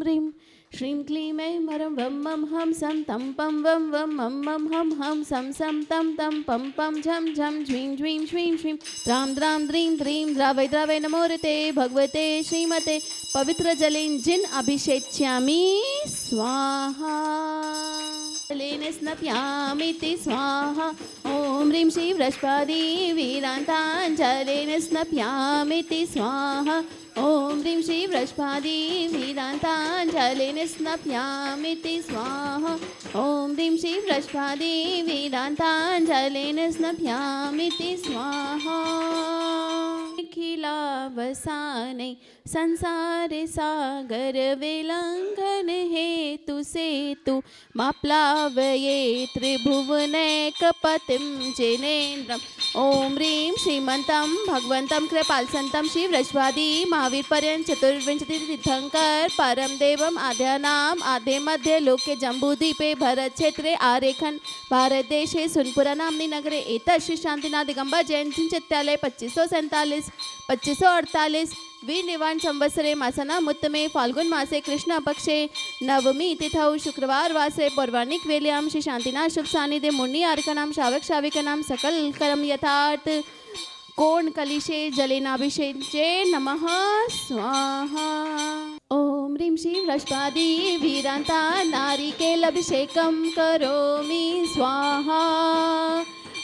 ह्रीं श्रीं क्लीं ऐं मरं वं मं हं सं तं पं वं वं मं मं हं हं सं सं तं तं पं पं झं झं झ्वीं झ्वीं श्वीं श्वीं द्रां द्रां द्रीं द्रीं द्रावै द्रावै नमो ऋते भगवते श्रीमते पवित्र जलेन जिन अभिषेच्यामि स्वाहा जलेन स्नपयामीति स्वाहा ॐ ह्रीं श्री वृषभादि वीरान्ताञ्जलेन स्नपयामीति स्वाहा ॐ ह्रीं श्री वृषभादि वीरान्ताञ्जलेन स्नपयामीति स्वाहा ॐ ह्रीं श्री वृषभादि वीरान्ताञ्जलेन स्नपयामीति स्वाहा अखिलावसाने संसार सागर विलंघन हेतु सेतु माप्लावये त्रिभुवनैकपतिं जिनेन्द्रम् ॐ ह्रीं श्रीमन्तं भगवन्तं कृपालसन्तं श्री वृषभादि महावीर पर्यंत चतुर्विंशति तीर्थंकर परम देवम आद्यानाम आद्य मध्य लोके जम्बूद्वीपे भरत क्षेत्रे आरेखन भारत देशे सुनपुरा नाम्नि नगरे एतत् श्री शांतिनाथ दिगंबर जैन चित्तालय 2547 वीर्निवाण संवत्सरे मासनाम उत्तमे फाल्गुन मासे कृष्ण पक्षे नवमी तिथौ शुक्रवार वासरे पौर्वाणिक वेल्याम श्री शांतिनाथ शुभ सानिध्य मुनि अर्कनाम शावक शाविकानाम सकल कर्म यथार्थ कोण कलिशे जलेनाभिषेचे नमः स्वाहा ओम ह्रीं श्री वृषभादि वीरान्ता नारिकेलाभिषेकं करोमि स्वाहा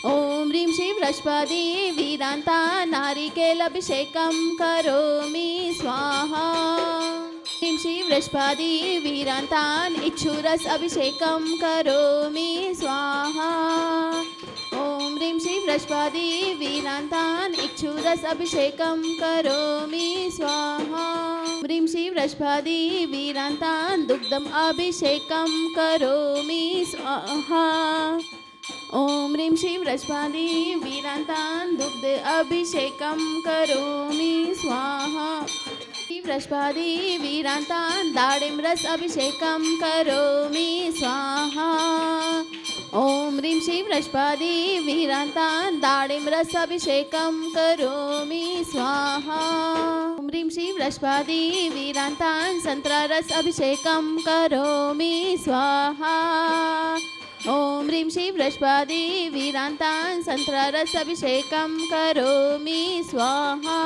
ओम ह्रीं श्री वृषभादि वीरान्ता नारिकेलाभिषेकं करोमि स्वाहा ह्रीं श्री वृषभादि वीरान्तान् इक्षुरस अभिषेकं करोमि स्वाहा ओम ह्रीं श्री वृषभादि वीरान्तान् इक्षुरस अभिषेकं करोमि स्वाहा ह्रीं श्री वृषभादि वीरान्तान् दुग्धम् अभिषेकं करोमि स्वाहा ओम ह्रीं श्री वृषभादि वीरान्तान् दुग्ध अभिषेकं करोमि स्वाहा श्री वृषभादि वीरान्तान् दाडिम रस अभिषेकं करोमि स्वाहा ओम ह्रीं श्री वृषभादि वीरान्तान् दाडिम रस अभिषेकं करोमि स्वाहा ओम ह्रीं श्री वृषभादि वीरान्तान् संतरा रस अभिषेकं करोमि स्वाहा ओम ह्रीं श्री वृषभादि वीरान्तान् संतरा रस अभिषेकं करोमि स्वाहा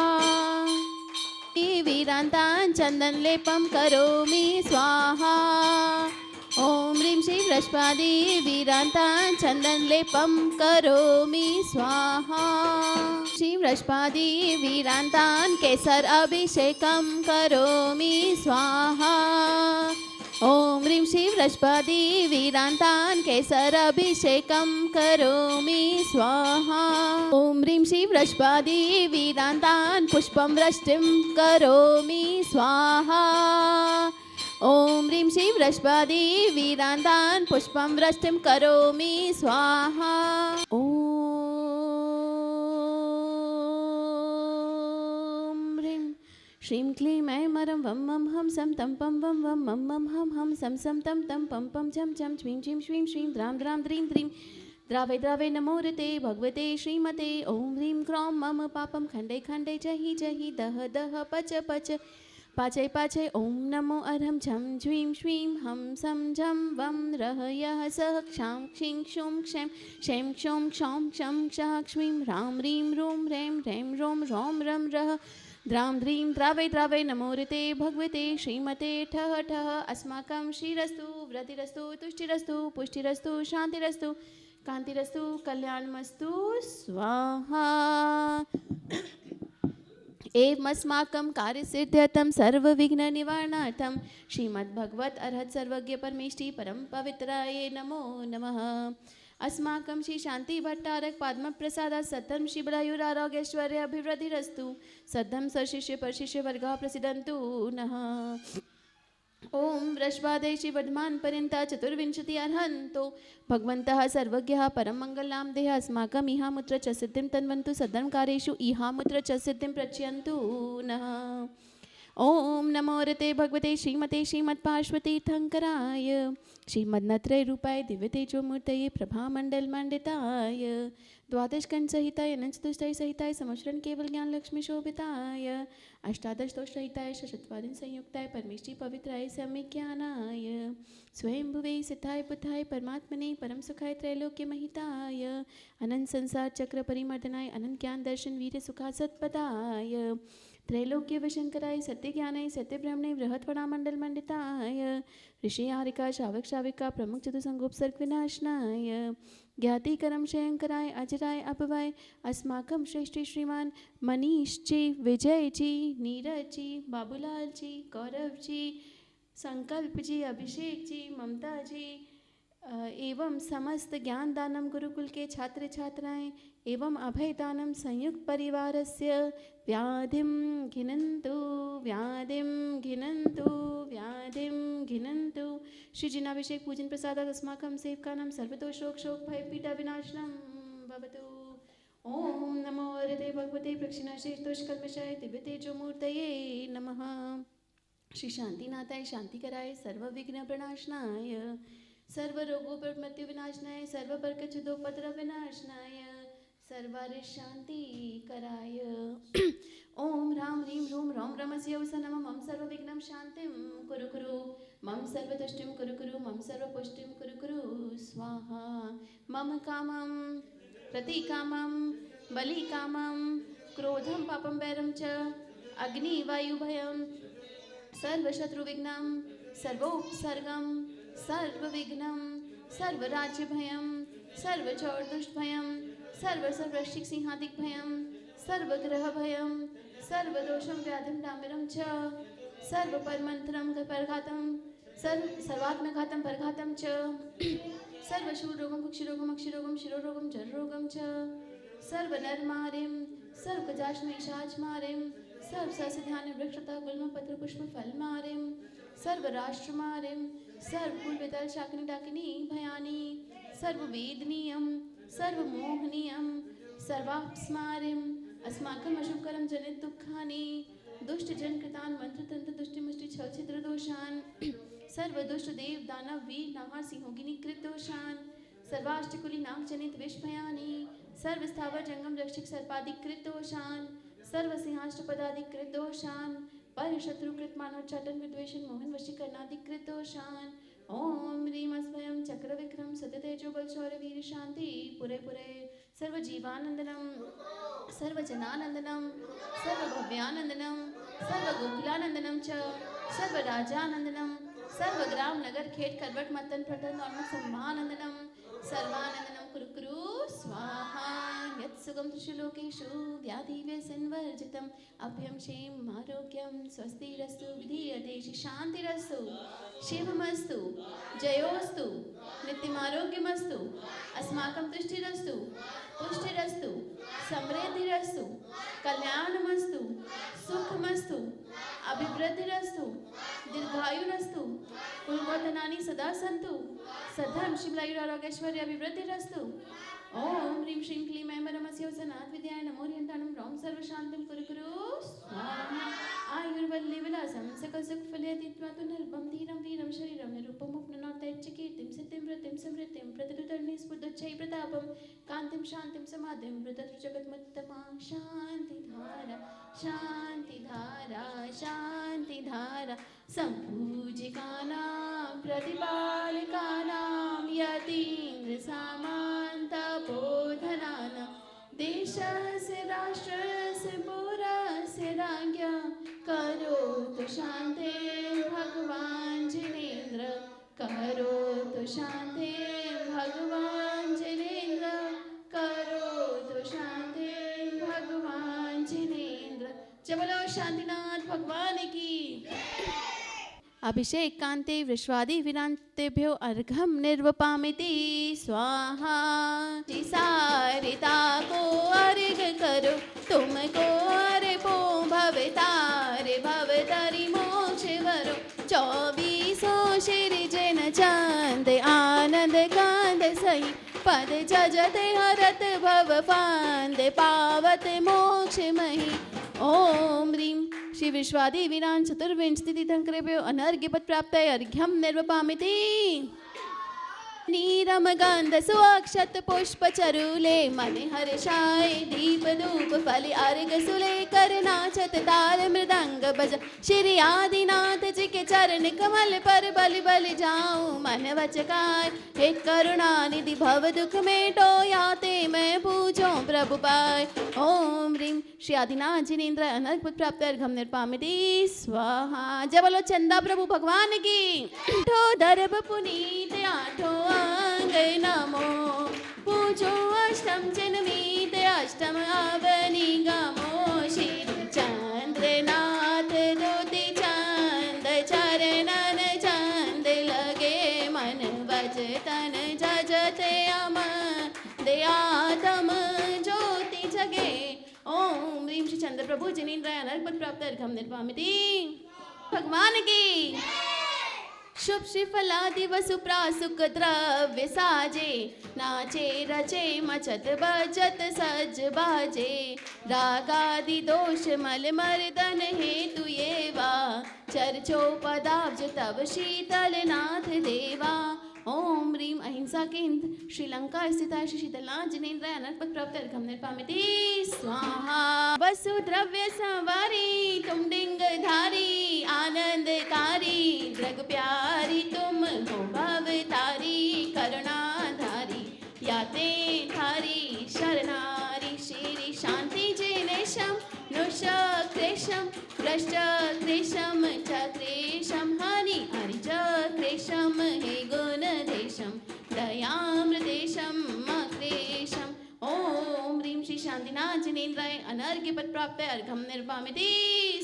वीरान्तान् चंदन लेपं करोमि स्वाहा ओम ह्रीं श्री वृषभादि वीरान्तान् चंदन लेपं करोमि स्वाहा श्री वृषभादि वीरान्तान् केसर अभिषेकं करोमि स्वाहा ओम ह्रीं श्री वृषभादि वीरान्तान् केसर अभिषेकं करोमि स्वाहा ओम ह्रीं श्री वृषभादि वीरान्तान् पुष्पं वृष्टिं करोमि स्वाहा ओम ह्रीं श्री वृषभादि वीरान्तान् पुष्पं वृष्टिं करोमि स्वाहा श्रीं क्लीं ऐं मरं वं मं हं सं तं पं वं वं मं मं हं हं सं सं तं तं पं पं झं झं झ्वीं झीं श्वीं श्रीं द्रां द्रां द्रीं द्रीं द्रावै द्रावै नमो ऋते भगवते श्रीमते ॐ ह्रीं क्रौं मम पापं खण्डे खण्डे जहि जहि दह दह पच पच पाचै पाचै ॐ नमो अर्हं झं झ्वीं श्वीं हं सं झं वं रह यः सः क्षां क्षीं क्षूं क्षैं क्षैं क्षौं क्षौं क्षं क्षः क्ष्मीं ह्रां ह्रीं रूं ह्रैं ह्रैं रों रौं रं रः द्रां द्रीं द्रावै द्रावै नमो ऋते भगवते श्रीमते ठः ठः अस्माकं श्रीरस्तु वृद्धिरस्तु तुष्टिरस्तु पुष्टिरस्तु शान्तिरस्तु कान्तिरस्तु कल्याणमस्तु स्वाहा एवमस्माकं कार्यसिद्ध्यर्थं सर्वविघ्ननिवारणार्थं श्रीमद्भगवत अर्हत सर्वज्ञ परमेष्टि परम पवित्राय नमो नमः अस्माकं श्री शांति भट्टारक पद्म प्रसाद सद्धम श्री बलायुरारोग्यश्वर्य अभिवृद्धिरस्तु सद्धम सशिष्य परशिष्य वर्गः प्रसिद्धन्तु नः ओम वृषभादे श्री वर्धमान पर्यंत चतुर्विंशति अर्हन्तो भगवन्तः सर्वज्ञः परम मंगलां देह अस्माकं इहामुत्र च सिद्धिं तन्वन्तु सद्धर्मकार्येषु इहामुत्र च सिद्धिं प्रचयन्तु नः ओम नमो रते भगवते श्रीमते श्रीमत्पार्श्वतीर्थंकराय श्रीमन्नत्रयरूपाय दिव्यतेजोमूर्तये प्रभामण्डलमण्डिताय द्वादशकण्ठसहिताय अनन्तचतुष्टय सहिताय समश्रण केवल ज्ञान लक्ष्मी शोभिताय अष्टादशतोषहिताय शतवारिन संयुक्ताय परमेष्टि पवित्राय सम्यज्ञानाय स्वयंभुवे सिद्धाय बुद्धाय परमात्मने परम सुखाय त्रैलोक्य महिताय अनंत संसार चक्र परिमर्दनाय अनंत ज्ञान दर्शन वीर सुखा सत्पदाय त्रैलोक्य वशंकराय सत्य ज्ञानाय सत्य ब्रह्मणे बृहत्वणा मंडल मंडिताय ऋषि हारिका शावक शाविका प्रमुख चतुसंगोपसर्ग विनाशनाय ज्ञातिकरम शयंकराय अजराय अपवाय अस्माकम श्रेष्ठी श्रीमान मनीष जी विजय जी नीरज जी बाबूलाल जी गौरव जी संकल्प जी अभिषेक जी ममता जी एवं समस्त ज्ञान दानम गुरुकुल के छात्र छात्राएं एवं अभय दानम संयुक्त परिवारस्य व्याधिं घिनन्तु व्याधिं घिनन्तु व्याधिं घिनन्तु श्री जिनाभिषेक पूजन प्रसादात् अस्माकं सेवकानां सर्वदोषोक शोक भय पीडा विनाशनं भवतु। ओम नमो हृदय भगवते प्रक्षिणाशेषदोषकल्मषाय दिव्यतेजोमूर्तये नमः। श्री शांतिनाथाय शांतिकराय सर्वविघ्न प्रणाशनाय सर्वरोगोपमृत्यु विनाशनाय सर्वबरकच्छुदोपद्रव विनाशनाय सर्वारिष्ट शांति कराय ओम राम ह्रीं ह्रूं रौं रमस्य वसनं मम सर्वविघ्नं शांतिं कुरु कुरु मम सर्वतुष्टिं कुरु कुरु मम सर्वपुष्टिं कुरु कुरु स्वाहा। मम कामं प्रतिकामं बलिकामं क्रोधं पापं वैरं च अग्निवायुभयं सर्वशत्रुविघ्नं सर्वोपसर्गं सर्वविघ्नं सर्वराज्यभयं सर्वचौर्दुष्टभयं सर्वसर्वश्रिक सिंहादिक भयं सर्वग्रहभयं सर्वदोषं व्याधिं डाम्बरं च सर्वपरमन्त्रं परघातं सर्वात्मघातं परघातं च सर्वशूलरोगं कुक्षिरोगं अक्षिरोगं शिरोरोगं जलरोगं च सर्वनरमारिं सर्वगजाश्मैषाज्मारिं सर्वसस्यधान्य वृक्षता गुल्मपत्र पुष्पफलमारिं सर्वराष्ट्रमारिं सर्वकुलविदल शाकिनी डाकिनी भयानी सर्ववेदनीयं सर्वमोहनीयं सर्वापस्मारिं अस्माकम् अशुभकरं जनित दुःखानि दुष्टजनकृतान् मंत्रतंत्र दुष्टिमुष्टि छल छिद्र दोषान् सर्वदुष्ट देव दानव वीर नाहा सिंहोगिनी कृत दोषान् सर्वाष्टकुली नाग जनित विषभयानि सर्वस्थावर जंगम रक्षक सर्पादिक कृत दोषान् सर्वसिंहाष्टपदादिक कृत दोषान् पर शत्रुकृत मानोच्चाटन विद्वेषण मोहन वशीकरणादिक कृत दोषान् ओम ह्रीं स्वयं चक्र विक्रम सततेजो बल शौर्य वीर शांति पुरे पुरे सर्वजीवानंदनम सर्वजनानंदनम सर्वभव्यानंदनम सर्वगोकुलानंदनम च सर्वराजानंदनम सर्वग्राम नगर खेत करवट मतन प्रतन और सम्मानंदनम सर्वानंदनम कुरु कुरु स्वाहा। यत्सुगम त्रिषुलोकेषु व्याधिव्यसनवर्जितम् अभयं क्षेम आरोग्यं स्वस्तिरस्तु विधीयते शान्तिरस्तु शिवमस्तु जयोस्तु नित्यमारोग्यमस्तु अस्माकं तुष्टिरस्तु पुष्टिरस्तु समृद्धिरस्तु कल्याणमस्तु सुखमस्तु अभिवृद्धिरस्तु दीर्घायुरस्तु कुलगोत्रनानि सदा सन्तु सद्धर्म शिवलायुरारोग्यैश्वर्य अभिवृद्धिरस्तु। ओम ह्रीं श्रीं क्लीं ऐं परमस्य वसनात् विद्याय नमो ह्यन्तानं रौं सर्वशान्तिं कुरु कुरु स्वाहा। आयुर्वल्ली विलासं सकलसुखफलयतित्वातु नल्पं धीरं वीरं शरीरं निरुपमुक्ननोतैच्चकीर्तिं सिद्धिं वृत्तिं समृद्धिं प्रतिरुतर्णि स्फुर्दुच्छै प्रतापं कान्तिं शान्तिं समाधिं वृततु जगन्मुत्तमा शान्तिधारा शान्तिधारा शान्तिधारा सम्पूजिकानां प्रतिपालिकानां यतीन्द्रसामान्तपोधनानां देशस्य राष्ट्रस्य पुरस्य राज्ञा करोतु शान्ते भगवान् जिनेन्द्र करोतु शान्ते भगवान् जिनेन्द्र करोतु शान्ते भगवान् जिनेन्द्र। चलो शांतिनाथ भगवान की। अभिषेक कांते विश्वादि विरांतेभ्यो अर्घम निर्वपामिति स्वाहा। सारिता को अर्घ करो तुमको अर्पो भवतारे भवतारी मोक्ष वरो 24 श्री जन चंद आनंद कांद सही पद जजते हरत भव फांद पावत मोक्ष मही। ओम ह्रीं श्री विश्वादी वीरान चतुर्विंशति तीर्थंकरेभ्यो अनर्घ्यपद प्राप्तये अर्घ्यं निर्वपामिति नीरम गंध सुअक्षत पुष्प चरुले मन हर्षाय दीप धूप फल अर्घ सुले कर नाचत ताल मृदंग बज श्री आदिनाथ जी के चरण कमल पर बलि बलि जाऊं मन वचकाय हे करुणा निधि भव दुख मेटो याते मैं पूजो प्रभु पाय ओम ह्रीं श्री आदिनाथ जी नेन्द्र अनर्घ पद प्राप्त अर्घ्यं निर्पामिति स्वाहा। जय बोलो चंदा प्रभु भगवान की। ठो दर्भ पुनीत आठो अंग नमो पूजो अष्टम जनमीत अष्टम अवनि गमो श्री चंद्रनाथ दुति चंद चरणन चंद लगे मन वचतन जजते अम दयातम ज्योति जगे ओम ह्रीं श्री चंद्र प्रभु जिनेन्द्र अनर्घ पद प्राप्त अर्घ्यं निर्वामिति भगवान की। शुभ श्रीफलादि वसुप्रासुक द्रव्य साजे नाचे रचे मचत बजत सज बाजे रागादि दोष मल मर्दन हेतु ये वा चर्चो पदाब्ज तव शीतल नाथ देवा ओम ह्रीं अहिंसा केंद्र श्रीलंका स्थित श्री शीतलनाथ जिनेन्द्र अनर्घ पद प्राप्त अर्घ्यं निर्वामिति स्वाहा। वसु द्रव्य संवारी तुम डिंग धारी आनंदकारी दृग प्यारी तुम हो भवतारी करुणाधारी याते धारी शरणारी श्री शांति जिनेशम नुष क्रेशम भ्रष्ट क्रेशम चक्रेशम हानि हरि क्रेशम हे गुण देशम दयामृतेशम मक्रेशम ओम ह्रीं श्री शांतिनाथ जिनेन्द्राय अनर्घ्य पद प्राप्त अर्घ्यं निर्वामिति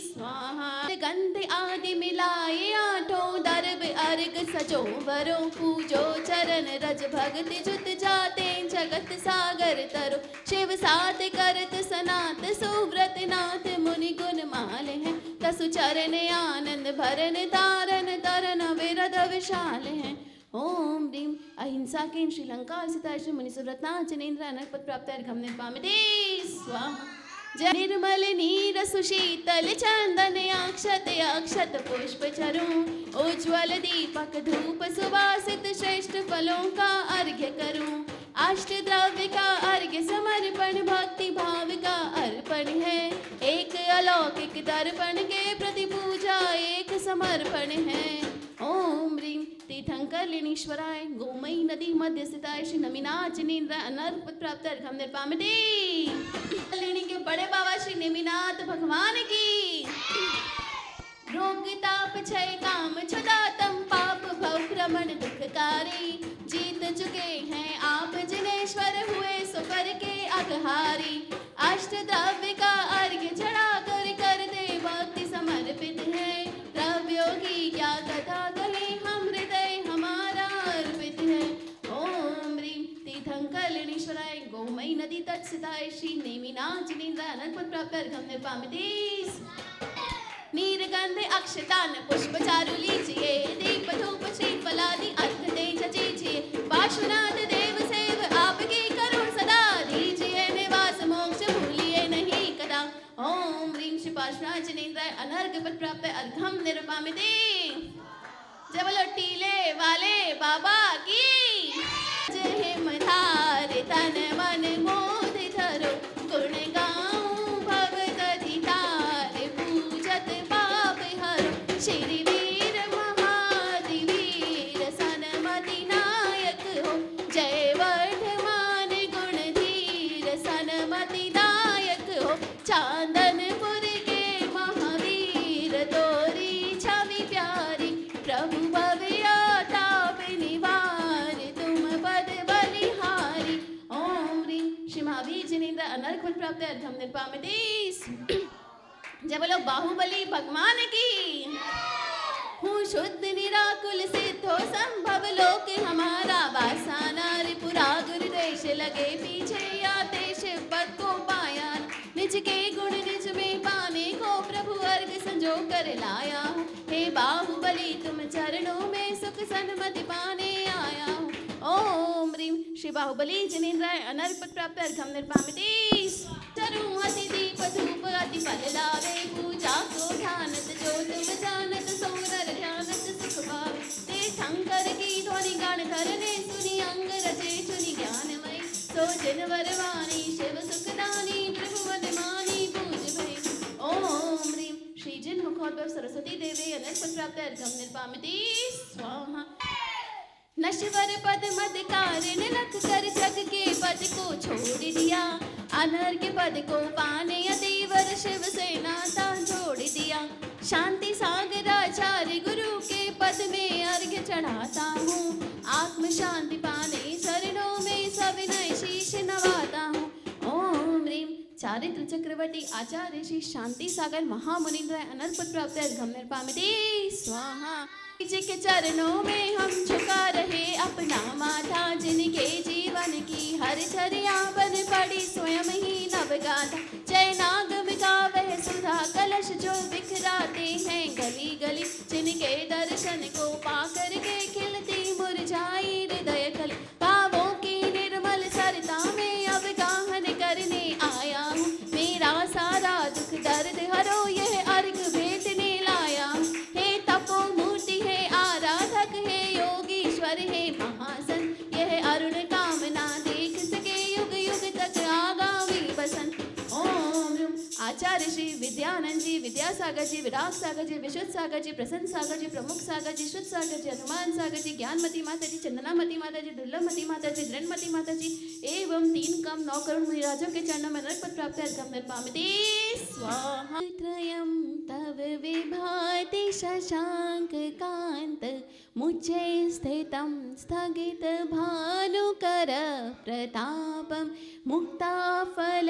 स्वाहा। गंध आदि मिलाए आठों दर्भ अर्घ सजो वरो पूजो चरण रज भगति जुत जाते जगत सागर तरो शिव सात करत सनात सुव्रत नाथ मुनि गुण माल है तसु चरण आनंद भरन तारन तरन विरद विशाल है ओम ह्रीं अहिंसा के श्रीलंका स्थित श्री मुनि सुव्रतनाथ जिनेन्द्र अनर्घ पद प्राप्त अर्घ्यं निर्वामिति स्वाहा। जय निर्मल नीर सुशीतल चंदन अक्षत अक्षत पुष्प चरूं उज्ज्वल दीपक धूप सुवासित श्रेष्ठ फलों का अर्घ्य करूं अष्ट द्रव्य का अर्घ्य समर्पण भक्ति भाव का अर्पण है एक अलौकिक दर्पण के प्रति पूजा एक समर्पण है ओम ह्रीं तीर्थंकर लीनीश्वराय गोमयी नदी मध्य स्थिताय श्री नमीनाथ जिनेन्द्र अनर्घ पद प्राप्त अर्घ्यं निर्वामिति लीनी के बड़े बाबा श्री नेमिनाथ भगवान की। रोग ताप क्षय काम छुदातम पाप भव भ्रमण दुखकारी जीत चुके हैं आप जिनेश्वर हुए सुकर के अघहारी अष्ट द्रव्य का अर्घ्य चढ़ा कर दे भक्ति समर्पित है द्रव्यों की क्या कथा कहे हम हृदय हमारा अर्पित है ओम ह्रीं तीर्थंकर लीनीश्वराय गोमयी नदी तट स्थिताय श्री नेमिनाथ जिनेन्द्र अनर्घ पद प्राप्त अर्घ्यं निर्वामिति नीरगंध अक्षतान पुष्प चारु लीजिए दीप धूप श्रीफलादि अर्घ तेज दीजिए पार्श्वनाथ देव सेव आपकी करुण सदा दीजिए निवास मोक्ष भूलिए नहीं कदा ओम ह्रीं श्री पार्श्वनाथ जिनेन्द्र अनर्घ पद प्राप्त अर्घ्यं निर्वामिति जय बोलो टीले वाले बाबा की। जय हिमधार तन मन मोद धरो गुण गाऊं भव दधितार पूजत पाप हरो श्री वीर महादिवीर सनमति नायक हो जय वर्धमान गुण धीर सनमति नायक हो चांदनपुर के महावीर तोरी छवि प्यारी प्रभु भव्यताप निवार तुम पद बलिहारी ओम ह्रीं श्री महावीर जिनेन्द्र अनर्घ पद प्राप्त अर्घ्यं निर्वामिति जय बोलो बाहुबली भगवान की। हूँ शुद्ध निराकुल सिद्धो संभव लोक हमारा वासाना रिपुरा गुरुदेश लगे पीछे आते शिव पद को पाया निज के गुण निज में पाने को प्रभु अर्घ संजो कर लाया हे बाहुबली तुम चरणों में सुख सन्मति पाने आया ओम ह्रीं श्री बाहुबली जिनेन्द्राय अनर्घ पद प्राप्त अर्घ्यं निर्वामिति चरूं अति दीप धूप अति फल लावे, पूजा को ध्यानत जो तुम जानत, सोनर ध्यानत सुख पावे। ते शंकर की ध्वनि गान करने सुनी, अंग रचे चुनि ज्ञानमय। सो जन वरवाणी शिव सुखदानी, त्रिभुवन मानी पूज भई। ओम ह्रीं श्री जिन मुखोद्भव सरस्वती देवी अनर्पण प्राप्त अर्घम निर्पामिति स्वाहा। नश्वर पद मद कारण लख कर जग के पद को छोड़ दिया, अनहर के पद को पाने देवर शिव से नाता जोड़ दिया। शांति सागर आचार्य गुरु के पद में अर्घ्य चढ़ाता हूँ, आत्म शांति पाने शरणों में सविनय शीश नवाता हूँ। ओम ह्रीं चारित्र चक्रवर्ती आचार्य श्री शांति सागर महामुनिन्द्र अनर्पण प्राप्त अर्घम निर्पामिति स्वाहा। जी के चरणों में हम झुका रहे अपना माथा, जिनके जीवन की हर चर्या बन पड़ी स्वयं ही नवगाथा। जय नागम का वह सुधा कलश जो बिखराते हैं गली गली, जिनके दर्शन को पाकर के खिलती मुरझाई हृदय कली। पावों की निर्मल सरता में अब गाहन करने आया हूँ, मेरा सारा दुख दर्द हरो यह अर्घ भेजने लाया हूँ। हे तपो मूर्ति है आराधक है योगीश्वर है महासन, यह अरुण कामना देख सके युग युग तक आगामी बसन। ओम आचार्य श्री विद्यानंद जी, विद्यासागर जी, विराग सागर जी, विशुद्ध सागर जी, प्रसन्न सागर जी, प्रमुख सागर जी, शुद्ध सागर जी, हनुमान सागर जी, ज्ञानमती माता जी, चंदनामती माता जी, दुर्लभमती माता जी, दृढ़मती माता जी एवं 3 कम 9 करोड़ मुनिराजों के चरणों में नरक पद प्राप्त अर्घम निर्पामिति स्वाहा। त्रयं तव विभाति शशांक कांत, मुच्चे स्थितं स्थगित भानुकर प्रतापं, मुक्ताफल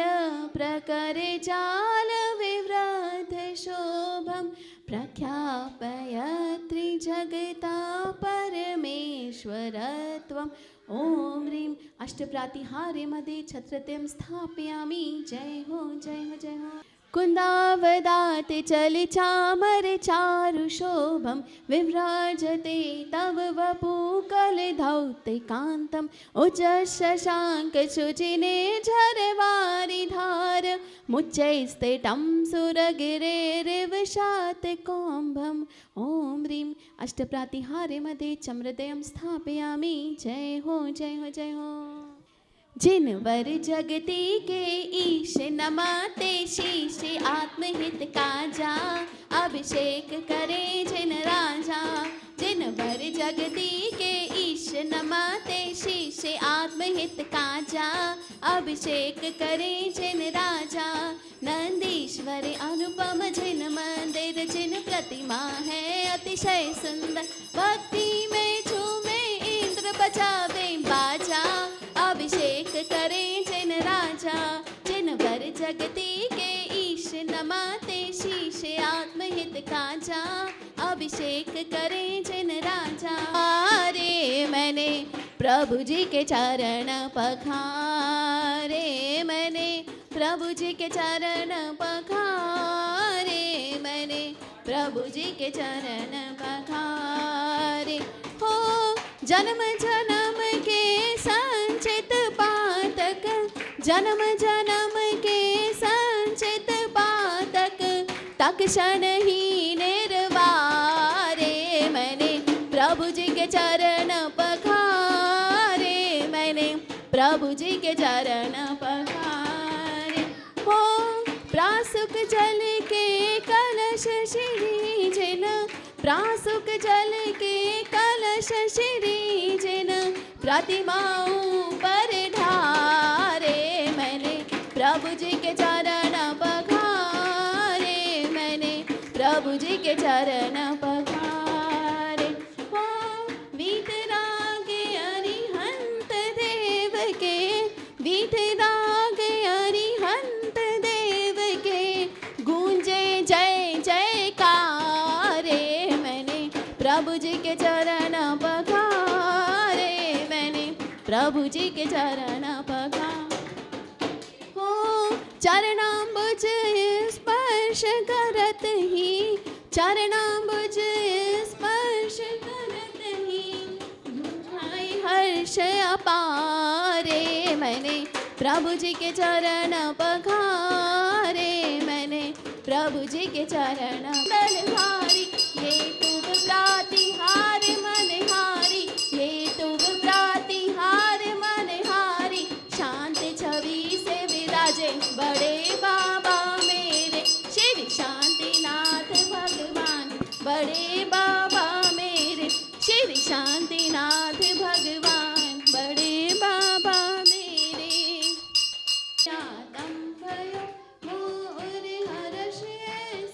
प्रकर जाल विव्रत शोभं, प्रख्यापय त्रिजगता परमेश्वरत्वम्। ओम ह्रीं अष्टप्रातिहार्य मध्ये छत्रत्यं स्थापयामि। जय हो जय हो जय हो। कुन्दावदात चल चामर चारु शोभम, विव्राजते तव वपु कलधौतिकान्तं, उज शशांक शुचिने झरवारि धार, मुच्चैस्थितं सुरगिरेर्विशात कौम्भम्। ओम ह्रीं अष्टप्रातिहार्य मध्ये चम्रदयं स्थापयामि। जय हो जय हो जय हो। जिनवर जगती के ईश नमाते शीश, आत्महित काजा अभिषेक करे जिन राजा। जिनवर जगती के ईश नमाते शीश, आत्महित काजा अभिषेक करे जिन राजा। नंदीश्वर अनुपम जिन मंदिर, जिन प्रतिमा है अतिशय सुंदर, भक्ति में झूमे इंद्र बजावे बाजा, अभिषेक करें जिन राजा। जिन वर जगती के ईश नमाते शीश, आत्महित काजा अभिषेक करें जिन राजा। अरे मैंने प्रभु जी के चरण पखारे, मैंने प्रभु जी के चरण पखारे, मैंने प्रभु जी के चरण पखारे। हो जन्म जन्म के संचित पातक, जन्म जन्म के संचित पातक, तक्षण ही निर्वारे। मैंने प्रभु जी के चरण पखारे, मैंने प्रभु जी के चरण पखारे। हो प्रासुक जल के कलश श्री जिन, प्रासुक जल के कलश श्री जिन, प्रतिमाओं पर ढारे। मैंने प्रभु जी के चरण पखारे, मैंने प्रभु जी के चरण पखारे। हो वीतराग अरिहंत देव के, वीतराग अरिहंत देव के, गूंजे जय जयकारे। मैंने प्रभु जी के चरण पखारे, मैंने प्रभु जी के चरण पखारे। हो चरणाम्बुज स्पर्श करत ही, चरणाम्बुज स्पर्श करत ही, मुझाई हर्ष अपारे। मैंने प्रभु जी के चरण पखारे, प्रभु जी के चरण बलहारी, ये तुम प्रतिहार मनहारी, ये तुम प्रतिहार मनहारी, शांत छवि से विराजे बड़े बाबा मेरे श्री शांतिनाथ भगवान, बड़े बाबा मेरे श्री शांतिनाथ भगवान, बड़े बाबा मेरे। शातम भयो मोर हर्षे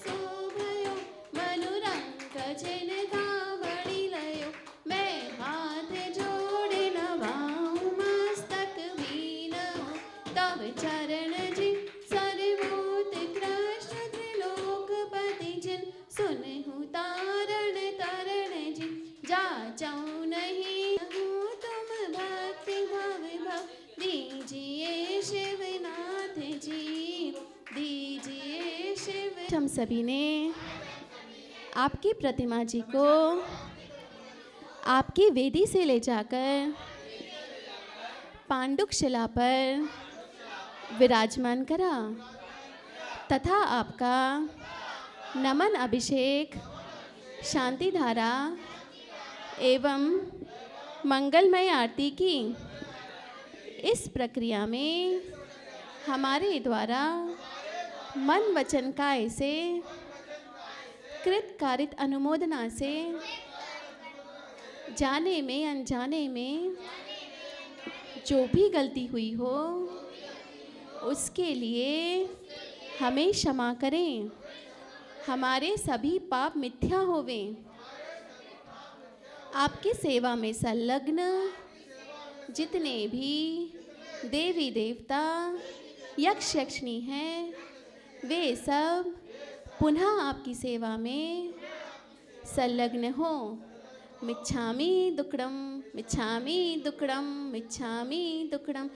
शोभयो, मनुरंग जन धावणी लयो, मैं हाथ जोड़े नवाऊं मस्तक बीनऊं, तब चरण जी सर्वभूत कृष्ण त्रिलोकपति जिन, सुनहु तारण तरण जी, जाचऊं नहीं हूँ तुम भक्ति भव भव, दीजिए शिवनाथ जी, दीजिए शिव। हम सभी ने आपकी प्रतिमा जी को आपकी वेदी से ले जाकर पांडुक शिला पर विराजमान करा तथा आपका नमन अभिषेक, शांति धारा एवं मंगलमय आरती की। इस प्रक्रिया में हमारे द्वारा मन वचन काय से कृत कारित अनुमोदना से जाने में अनजाने में जो भी गलती हुई हो उसके लिए हमें क्षमा करें, हमारे सभी पाप मिथ्या होवें। आपकी सेवा में संलग्न जितने भी देवी देवता यक्ष यक्षिणी हैं, वे सब पुनः आपकी सेवा में संलग्न हो। मिच्छामि दुक्कडम, मिच्छामि दुक्कडम, मिच्छामि दुक्कडम।